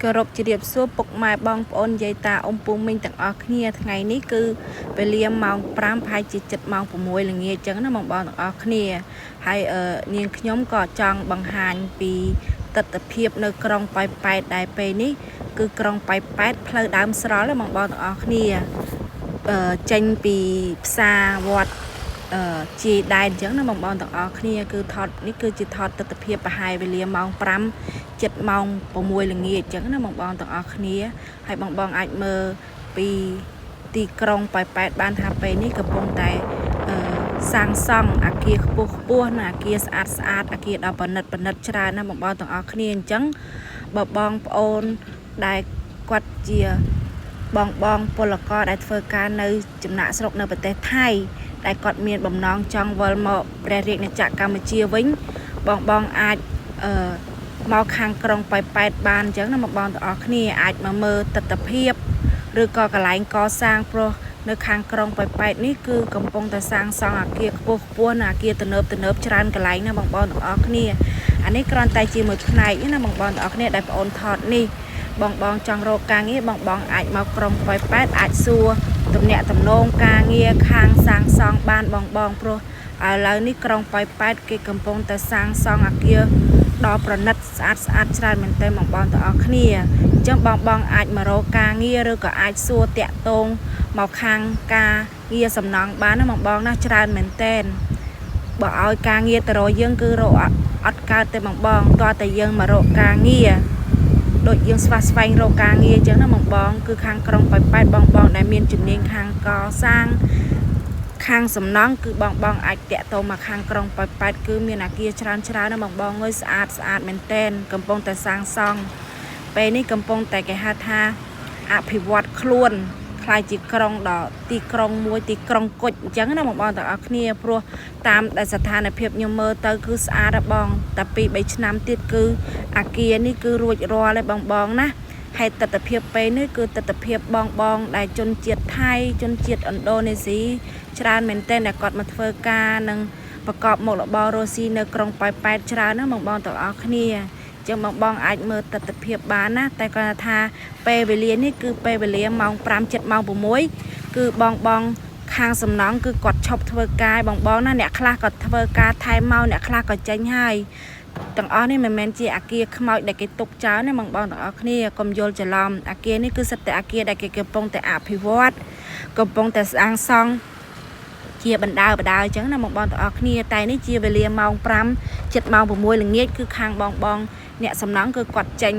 គោរពជ្រាបសួរពុកម៉ែបងប្អូនយាយតាអ៊ំពូមីងទាំងអស់គ្នាថ្ងៃនេះគឺវេលាម៉ោង5ប្រហែលជា7ម៉ោង6ល្ងាចអញ្ចឹងណាបងប្អូនទាំងអស់គ្នាហើយនាងខ្ញុំក៏ចង់បង្ហាញពីទស្សនវិជ្ជានៅក្រុងប៉ោយប៉ែតដែលពេលនេះគឺក្រុងប៉ោយប៉ែតផ្លូវដើមស្រល់ណាបងប្អូនទាំងអស់គ្នាចេញពីផ្សារវត្តជាដែនអញ្ចឹងណាបងប្អូនទាំងអស់គ្នាគឺថតនេះគឺជាថតទស្សនវិជ្ជាប្រហែលវេលាម៉ោង5 7ម៉ោង6ល្ងាចអញ្ចឹងណាបងប្អូនទាំងអស់គ្នាហើយបងអាចមើលពីទីក្រុងប៉ោយប៉ែតបានថាពេលនេះកំពុងតែសាងសង់អគារខ្ពស់ណាអគារស្អាតអគារដ៏ប្រណិតច្រើនណាបងប្អូនទាំងអស់គ្នាអញ្ចឹងបើបងប្អូនដែលគាត់ជាបងពលករដែលធ្វើការនៅចំណាក់ស្រុកនៅប្រទេសថៃដែលគាត់មានបំណងចង់វិលមកព្រះរាជាណាចក្រកម្ពុជាវិញបងអាចមកខាងក្រុងប៉ោយប៉ែតបានអញ្ចឹងណាបងប្អូនទាំងអស់គ្នាអាចមកមើលទស្សនវិជ្ជាឬក៏កន្លែងកសាងព្រោះនៅខាងក្រុងប៉ោយប៉ែតនេះគឺកំពុងតែសាងសង់អគារខ្ពស់ណាអគារទំនើបច្រើនកន្លែងណាបងប្អូនទាំងអស់គ្នាអានេះគ្រាន់តែជាមួយផ្នែកណាបងប្អូនទាំងអស់គ្នាដែលបងអូនថតនេះបងចង់រកការងារបងអាចមកក្រុងប៉ោយប៉ែតអាចសួរទំនាក់ទំនងការងារខាងសាងសង់បានបងព្រោះឥឡូវនេះក្រុងប៉ោយប៉ែតគេកំពុងតែសាងសង់អគារដ៏ប្រណិតស្អាតច្រើនមែនទែនបងទាំងអស់គ្នាអញ្ចឹងបងអាចមករកការងារឬក៏អាចសួរតាក់ទងមកខាងការងារសំណង់បានណាបងណាច្រើនមែនទែនបើឲ្យការងារទៅរកយើងគឺរកអត់កើតទេបងតើតែយើងមករកការងារដូចយើងស្វែងរកការងារអញ្ចឹងណាបងគឺខាងក្រុងប៉ោយប៉ែតបងដែលមានជំនាញខាងកសាងខាងសំណង់គឺបងអាចតាក់ទងមកខាងក្រុងប៉ោយប៉ែតគឺមានអគារច្រើនណាបងអើយស្អាតមែនទែនកំពុងតែសាងសង់ពេលនេះកំពុងតែគេហៅថាអភិវឌ្ឍខ្លួនខ្លាយជាក្រុងដល់ទីក្រុងមួយទីក្រុងគុជអញ្ចឹងណាបងទាំងអស់គ្នាព្រោះតាមដែលស្ថានភាពខ្ញុំមើលទៅគឺស្អាតបងតែ2-3ឆ្នាំទៀតគឺអគារនេះគឺរួចរាល់ហើយបងណាហើយទស្សនវិជ្ជាពេលនេះគឺទស្សនវិជ្ជាបងដែលជនជាតិថៃជនជាតិឥណ្ឌូនេស៊ីច្រើនមែនទែនដែលគាត់មកធ្វើការនិងប្រកបមុខរបររស់ស៊ីនៅក្រុងប៉ោយប៉ែតច្រើនណាបងទាំងអស់គ្នាចឹងបងអាចមើលទស្សនវិជ្ជាបានណាតែគាត់ថាពេលវេលានេះគឺពេលវេលាម៉ោង5 7ម៉ោង6គឺបងខាងសំណង់គឺគាត់ឈប់ធ្វើការបងណាអ្នកខ្លះក៏ធ្វើការថែមមកអ្នកខ្លះក៏ចេញហើយទាំងអស់នេះមិនមែនជាអគារខ្មោចដែលគេទុកចោលណាបងទាំងអស់គ្នាកុំយល់ច្រឡំអគារនេះគឺសិតតែអគារដែលគេកំពុងតែអភិវឌ្ឍកំពុងតែសាងសង់ជាបណ្ដើអញ្ចឹងណាបងទាំងអស់គ្នាតែនេះជាវេលាម៉ោង5 7ម៉ោង6ល្ងាចគឺខាងបងអ្នកសំណង់គឺគាត់ចេញ